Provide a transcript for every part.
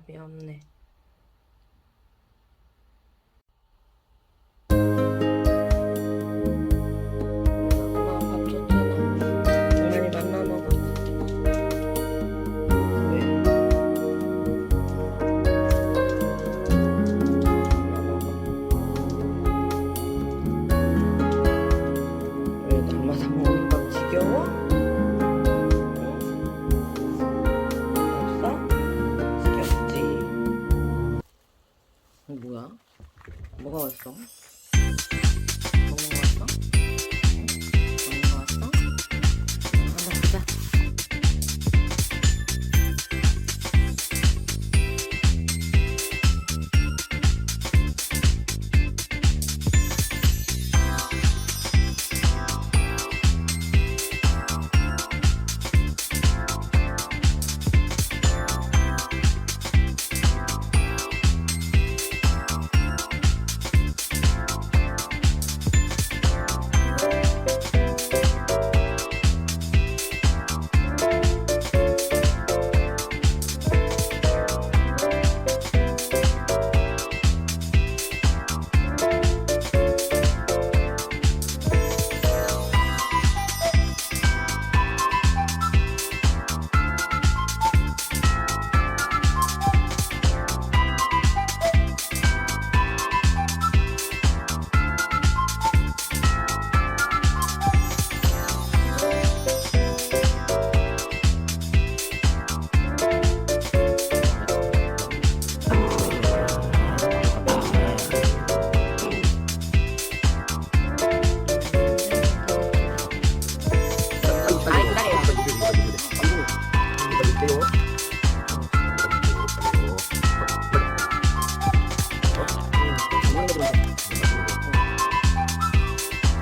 밥이 없네. 엄마가 밥 줬잖아. 정말이 맘마 먹어. 왜? 맘마 먹어. 왜 날마다 먹는 거 지겨워? 뭐야? 뭐가 왔어? 먹는 거 왔어? 먹는 거 왔어? 한번 보자.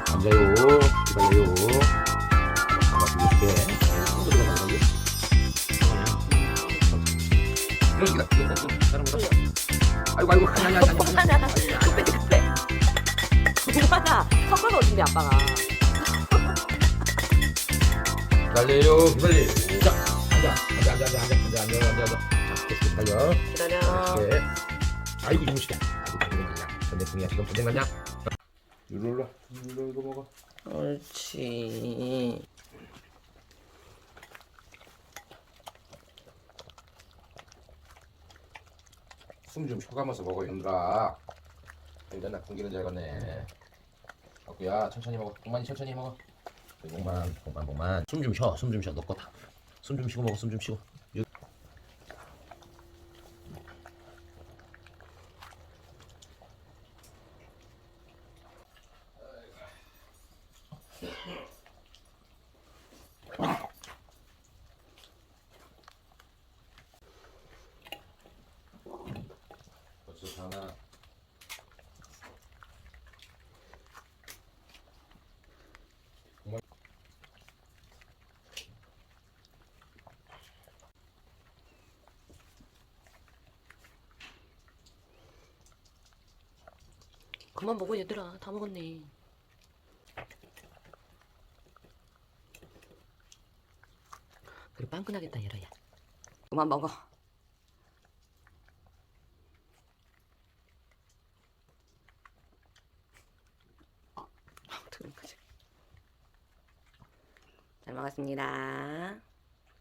앉아요. 기다려요. 아마 줄게. 아이고 아이고 아니야. 급해. 오빠가 섞어서 준비 아빠가. 기다려요. 기다려. 자, 앉아. 기다려. 기다려. 아이고 이무시다. 아이고 고생했냐. 전대풍이야 지금 고생했냐. 이거 먹어. 옳지. 숨 좀 쉬어가면서 먹어 얘들아. 일단 나 공기는 잘 걷네. 아구야 천천히 먹어. 복만이 천천히 먹어. 복만. 숨 좀 쉬어. 너 거다. 숨 좀 쉬고 먹어. 숨 좀 쉬고. 벌써 하나. 그만 먹어 얘들아. 다 먹었네. 그래 빵 끝나겠다 얘라야. 그만 먹어. 잘 먹었습니다.